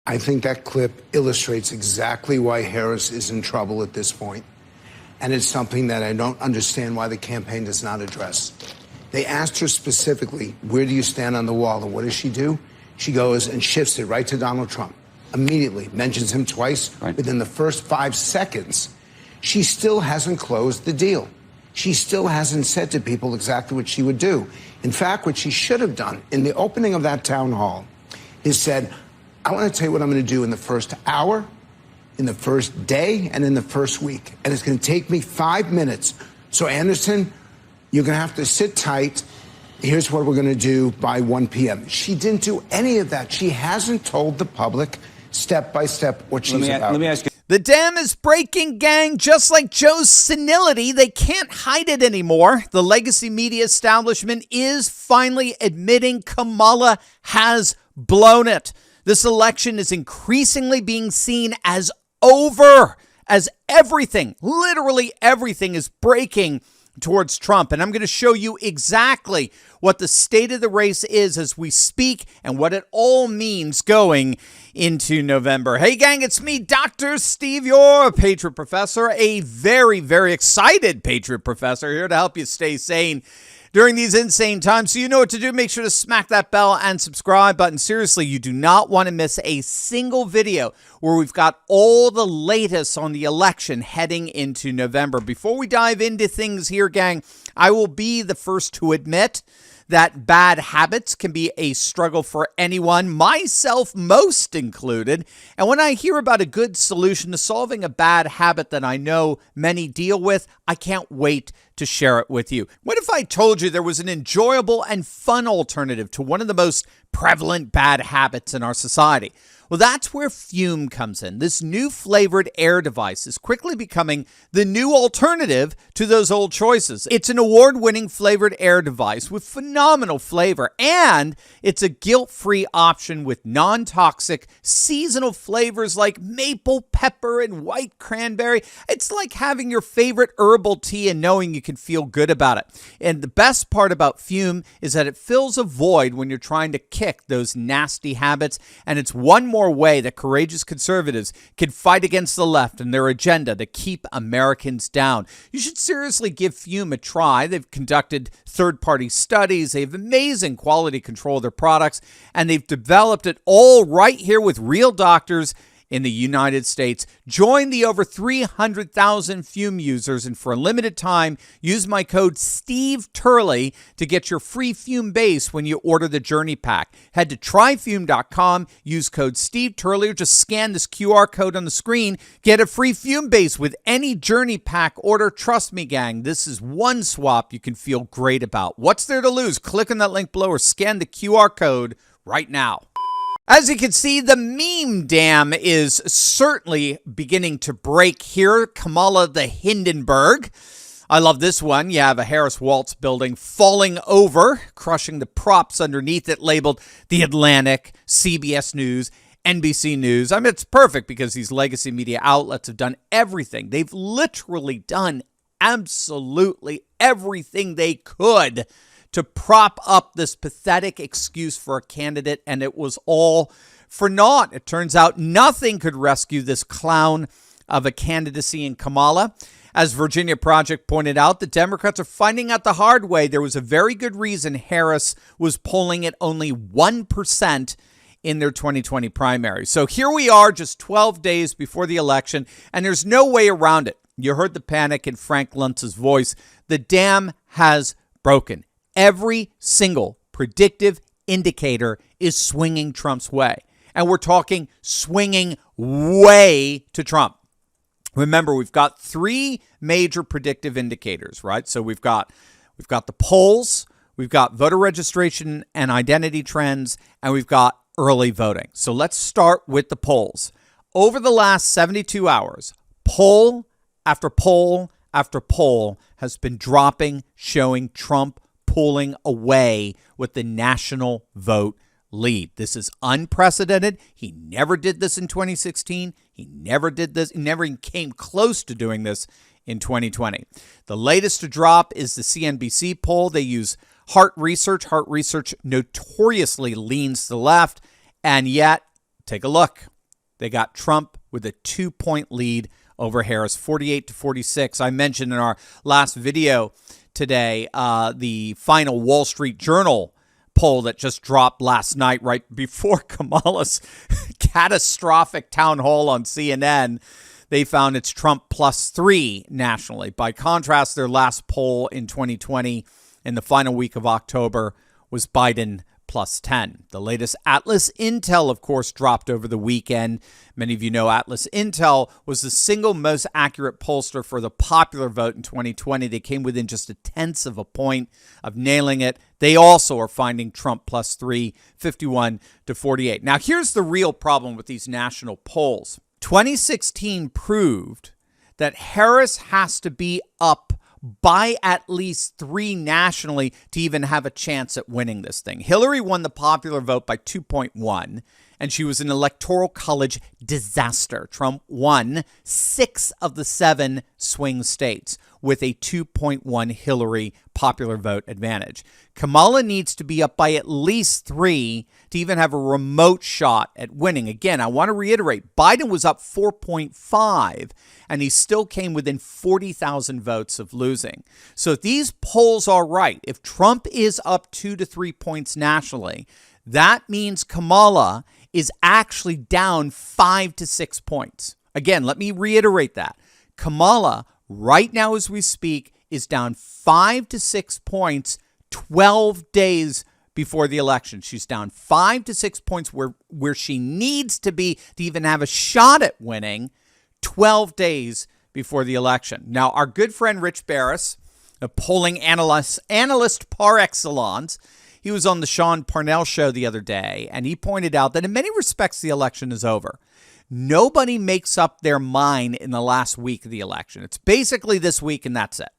I think that clip illustrates exactly why Harris is in trouble at this point. And it's something that I don't understand why the campaign does not address. They asked her specifically, where do you stand on the wall? And what does she do? She goes and shifts it right to Donald Trump. Immediately mentions him twice within the first 5 seconds. She still hasn't closed the deal. She still hasn't said to people exactly what she would do. In fact, what she should have done in the opening of that town hall is said, I want to tell you what I'm going to do in the first hour, in the first day, and in the first week. And it's going to take me 5 minutes. So, Anderson, you're going to have to sit tight. Here's what we're going to do by 1 p.m. She didn't do any of that. She hasn't told the public step by step what she's about. Let me ask you. The dam is breaking, gang. Just like Joe's senility, they can't hide it anymore. The legacy media establishment is finally admitting Kamala has blown it. This election is increasingly being seen as over, as everything, literally everything, is breaking towards Trump. And I'm going to show you exactly what the state of the race is as we speak and what it all means going into November. Hey, gang, it's me, Dr. Steve, your Patriot Professor, a very, very excited Patriot Professor here to help you stay sane during these insane times. So you know what to do. Make sure to smack that bell and subscribe button. Seriously, you do not want to miss a single video where we've got all the latest on the election heading into November. Before we dive into things here, gang, I will be the first to admit that bad habits can be a struggle for anyone, myself most included. And when I hear about a good solution to solving a bad habit that I know many deal with, I can't wait to share it with you. What if I told you there was an enjoyable and fun alternative to one of the most prevalent bad habits in our society? Well, that's where Fume comes in. This new flavored air device is quickly becoming the new alternative to those old choices. It's an award-winning flavored air device with phenomenal flavor, and it's a guilt-free option with non-toxic seasonal flavors like maple pepper and white cranberry. It's like having your favorite herbal tea and knowing you can feel good about it. And the best part about Fume is that it fills a void when you're trying to kick those nasty habits, and it's one more way that courageous conservatives can fight against the left and their agenda to keep Americans down. You should seriously give Fume a try. They've conducted third-party studies. They have amazing quality control of their products, and they've developed it all right here with real doctors in the United States. Join the over 300,000 Fume users, and for a limited time, use my code Steve Turley to get your free Fume base when you order the Journey Pack. Head to tryfume.com, use code Steve Turley, or just scan this QR code on the screen. Get a free Fume base with any Journey Pack order. Trust me, gang, this is one swap you can feel great about. What's there to lose? Click on that link below or scan the QR code right now. As you can see, the meme dam is certainly beginning to break here. Kamala the Hindenburg. I love this one. You have a Harris Waltz building falling over, crushing the props underneath it, labeled The Atlantic, CBS News, NBC News. I mean, it's perfect because these legacy media outlets have done everything. They've literally done absolutely everything they could to prop up this pathetic excuse for a candidate, and it was all for naught. It turns out nothing could rescue this clown of a candidacy in Kamala. As Virginia Project pointed out, the Democrats are finding out the hard way there was a very good reason Harris was polling at only 1% in their 2020 primary. So here we are just 12 days before the election, and there's no way around it. You heard the panic in Frank Luntz's voice. The dam has broken. Every single predictive indicator is swinging Trump's way. And we're talking swinging way to Trump. Remember, we've got three major predictive indicators, right? So we've got the polls, we've got voter registration and identity trends, and we've got early voting. So let's start with the polls. Over the last 72 hours, poll after poll after poll has been dropping, showing Trump pulling away with the national vote lead. This is unprecedented. He never did this in 2016. He never did this. He never even came close to doing this in 2020. The latest to drop is the CNBC poll. They use Heart Research. Heart Research notoriously leans to the left. And yet, take a look. They got Trump with a 2-point lead over Harris, 48-46. I mentioned in our last video today the final Wall Street Journal poll that just dropped last night right before Kamala's catastrophic town hall on CNN. They found it's Trump +3 nationally. By contrast, their last poll in 2020 in the final week of October was Biden +10. The latest Atlas Intel, of course, dropped over the weekend. Many of you know Atlas Intel was the single most accurate pollster for the popular vote in 2020. They came within just 0.1 of a point of nailing it. They also are finding Trump +3, 51-48. Now, here's the real problem with these national polls. 2016 proved that Harris has to be up by at least 3 nationally to even have a chance at winning this thing. Hillary won the popular vote by 2.1, and she was an electoral college disaster. Trump won 6 of the 7 swing states with a 2.1 Hillary popular vote advantage. Kamala needs to be up by at least 3 to even have a remote shot at winning. Again, I want to reiterate, Biden was up 4.5, and he still came within 40,000 votes of losing. So if these polls are right, if Trump is up 2 to 3 points nationally, that means Kamala is actually down 5 to 6 points. Again, let me reiterate that. Kamala, right now as we speak, is down 5 to 6 points 12 days before the election. She's down 5 to 6 points where she needs to be to even have a shot at winning 12 days before the election. Now, our good friend Rich Barris, a polling analyst par excellence, he was on the Sean Parnell show the other day, and he pointed out that in many respects the election is over. Nobody makes up their mind in the last week of the election. It's basically this week, and that's it.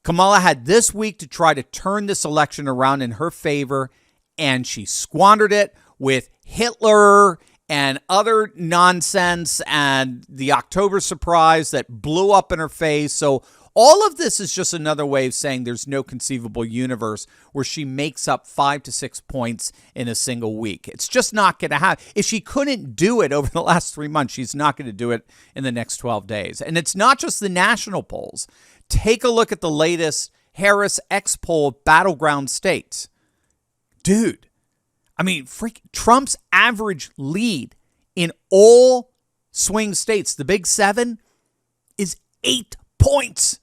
Kamala had this week to try to turn this election around in her favor, and she squandered it with Hitler and other nonsense and the October surprise that blew up in her face. So all of this is just another way of saying there's no conceivable universe where she makes up 5 to 6 points in a single week. It's just not going to happen. If she couldn't do it over the last 3 months, she's not going to do it in the next 12 days. And it's not just the national polls. Take a look at the latest Harris X poll of battleground states. Dude, I mean, Trump's average lead in all swing states, the big 7, is 8 points.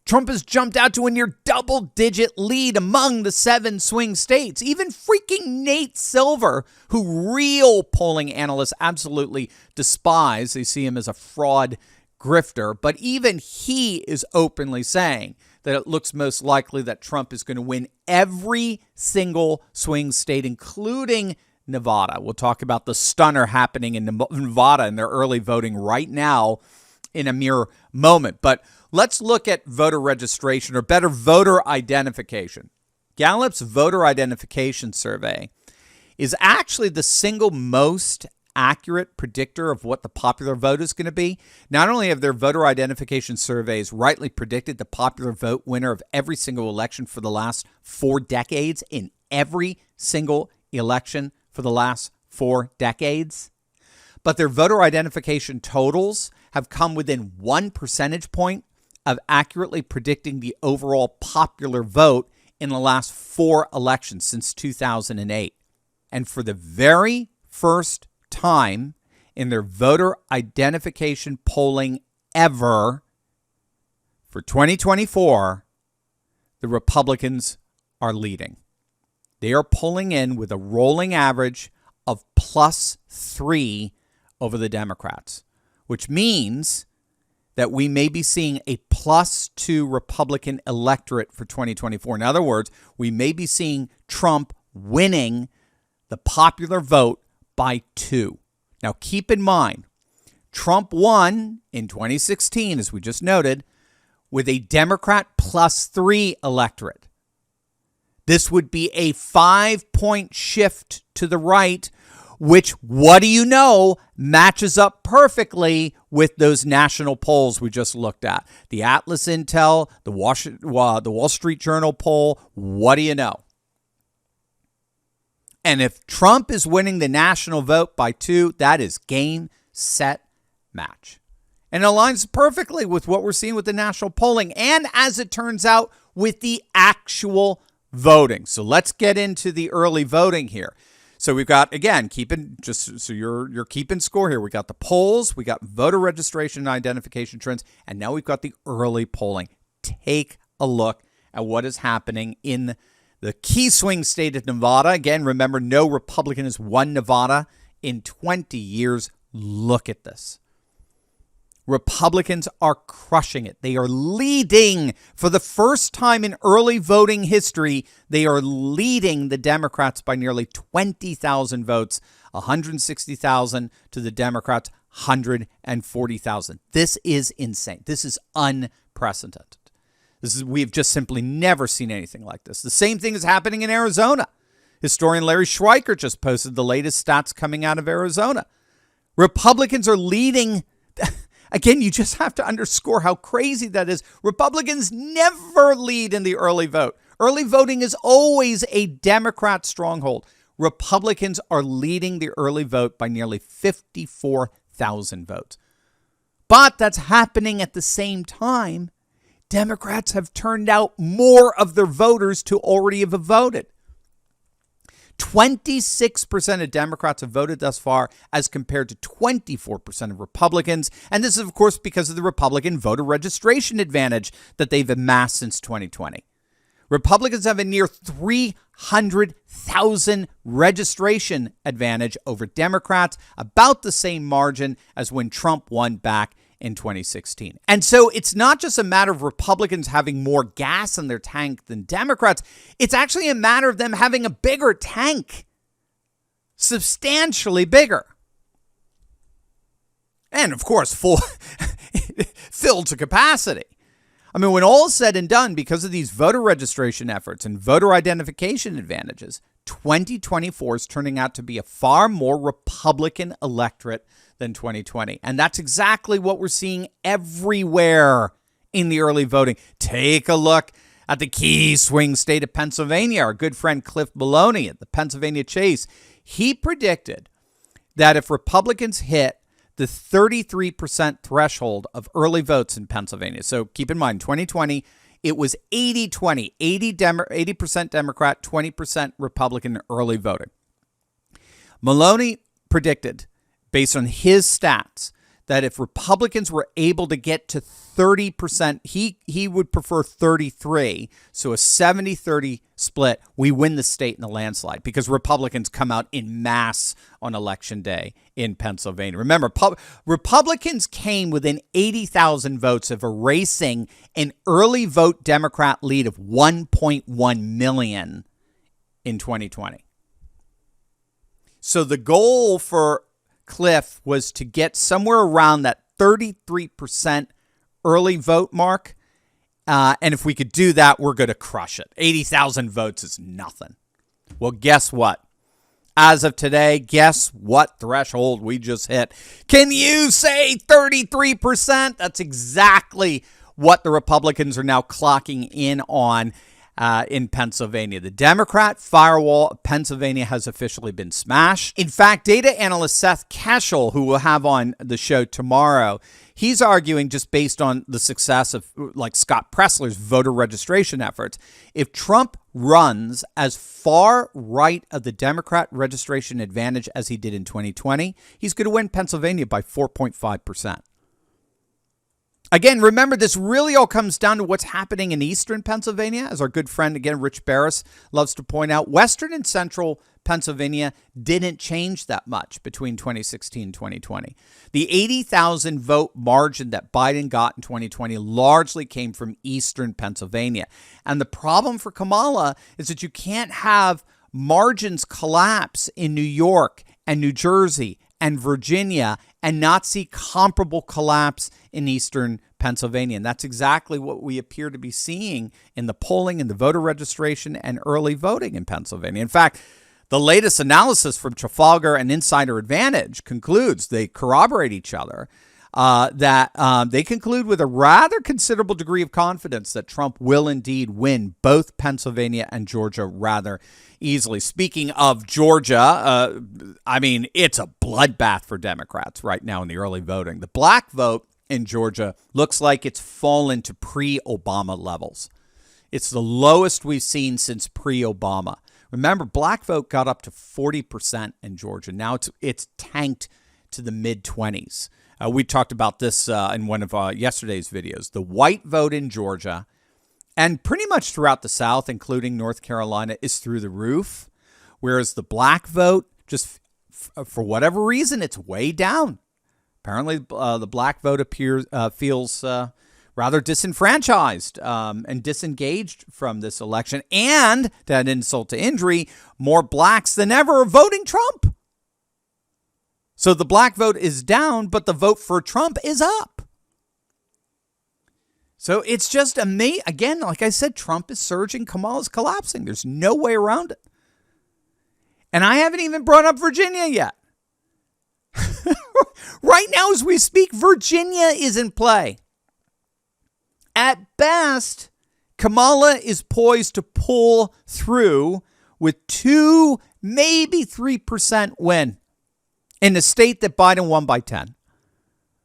Trump has jumped out to a near double-digit lead among the 7 swing states. Even freaking Nate Silver, who real polling analysts absolutely despise, they see him as a fraud grifter, but even he is openly saying that it looks most likely that Trump is going to win every single swing state, including Nevada. We'll talk about the stunner happening in Nevada in their early voting right now in a mere moment. But let's look at voter registration, or better, voter identification. Gallup's voter identification survey is actually the single most accurate predictor of what the popular vote is going to be. Not only have their voter identification surveys rightly predicted the popular vote winner of every single election for the last 4 decades, in every single election for the last 4 decades, but their voter identification totals have come within 1 percentage point of accurately predicting the overall popular vote in the last 4 elections since 2008. And for the very first time in their voter identification polling ever, for 2024, the Republicans are leading. They are pulling in with a rolling average of +3 over the Democrats, which means that we may be seeing a +2 Republican electorate for 2024. In other words, we may be seeing Trump winning the popular vote by 2. Now, keep in mind, Trump won in 2016, as we just noted, with a Democrat +3 electorate. This would be a 5-point shift to the right, which, what do you know, matches up perfectly with those national polls we just looked at. The Atlas Intel, the Wall Street Journal poll, what do you know? And if Trump is winning the national vote by 2, that is game, set, match. And it aligns perfectly with what we're seeing with the national polling and, as it turns out, with the actual voting. So let's get into the early voting here. So we've got, again, just so you're keeping score here. We got the polls, we got voter registration and identification trends, and now we've got the early polling. Take a look at what is happening in the key swing state of Nevada. Again, remember, no Republican has won Nevada in 20 years. Look at this. Republicans are crushing it. They are leading for the first time in early voting history. They are leading the Democrats by nearly 20,000 votes, 160,000 to the Democrats, 140,000. This is insane. This is unprecedented. We've just simply never seen anything like this. The same thing is happening in Arizona. Historian Larry Schweiker just posted the latest stats coming out of Arizona. Republicans are leading. Again, you just have to underscore how crazy that is. Republicans never lead in the early vote. Early voting is always a Democrat stronghold. Republicans are leading the early vote by nearly 54,000 votes. But that's happening at the same time. Democrats have turned out more of their voters to already have voted. 26% of Democrats have voted thus far as compared to 24% of Republicans. And this is, of course, because of the Republican voter registration advantage that they've amassed since 2020. Republicans have a near 300,000 registration advantage over Democrats, about the same margin as when Trump won back in 2016. And so it's not just a matter of Republicans having more gas in their tank than Democrats. It's actually a matter of them having a bigger tank, substantially bigger. And of course, filled to capacity. I mean, when all is said and done, because of these voter registration efforts and voter identification advantages, 2024 is turning out to be a far more Republican electorate than 2020. And that's exactly what we're seeing everywhere in the early voting. Take a look at the key swing state of Pennsylvania. Our good friend Cliff Maloney at the Pennsylvania Chase, he predicted that if Republicans hit the 33% threshold of early votes in Pennsylvania, so keep in mind, 2020, it was 80-20, 80% Democrat, 20% Republican early voting. Maloney predicted, based on his stats, that if Republicans were able to get to 30%, he would prefer 33, so a 70-30 split, we win the state in a landslide because Republicans come out in mass on Election Day in Pennsylvania. Remember, Republicans came within 80,000 votes of erasing an early vote Democrat lead of 1.1 million in 2020. So the goal for Cliff was to get somewhere around that 33% early vote mark. And if we could do that, we're going to crush it. 80,000 votes is nothing. Well, guess what? As of today, guess what threshold we just hit? Can you say 33%? That's exactly what the Republicans are now clocking in on in Pennsylvania. The Democrat firewall of Pennsylvania has officially been smashed. In fact, data analyst Seth Keshel, who we'll have on the show tomorrow, he's arguing, just based on the success of like Scott Pressler's voter registration efforts, if Trump runs as far right of the Democrat registration advantage as he did in 2020, he's going to win Pennsylvania by 4.5%. Again, remember, this really all comes down to what's happening in eastern Pennsylvania. As our good friend, again, Rich Barris, loves to point out, western and central Pennsylvania didn't change that much between 2016 and 2020. The 80,000 vote margin that Biden got in 2020 largely came from eastern Pennsylvania. And the problem for Kamala is that you can't have margins collapse in New York and New Jersey and Virginia and not see comparable collapse in eastern Pennsylvania. And that's exactly what we appear to be seeing in the polling and the voter registration and early voting in Pennsylvania. In fact, the latest analysis from Trafalgar and Insider Advantage concludes, they corroborate each other, that they conclude with a rather considerable degree of confidence that Trump will indeed win both Pennsylvania and Georgia rather easily. Speaking of Georgia, I mean, it's a bloodbath for Democrats right now in the early voting. The black vote in Georgia looks like it's fallen to pre-Obama levels. It's the lowest we've seen since pre-Obama. Remember, black vote got up to 40% in Georgia. Now it's tanked to the mid-20s. We talked about this in one of yesterday's videos. The white vote in Georgia and pretty much throughout the South, including North Carolina, is through the roof, whereas the black vote, just for whatever reason, it's way down. Apparently, the black vote feels rather disenfranchised and disengaged from this election. And, to add insult to injury, more blacks than ever are voting Trump. So the black vote is down, but the vote for Trump is up. So it's just amazing. Again, like I said, Trump is surging, Kamala's collapsing. There's no way around it. And I haven't even brought up Virginia yet. Right now, as we speak, Virginia is in play. At best, Kamala is poised to pull through with 2, maybe 3% win in a state that Biden won by 10.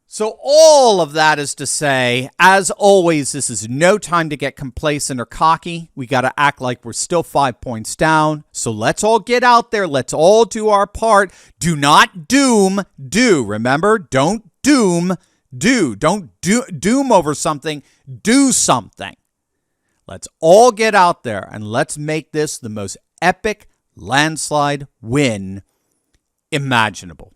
So all of that is to say, as always, this is no time to get complacent or cocky. We got to act like we're still 5 points down. So let's all get out there. Let's all do our part. Do not doom, do. Remember, don't doom, do. Don't doom over something. Do something. Let's all get out there and let's make this the most epic landslide win imaginable.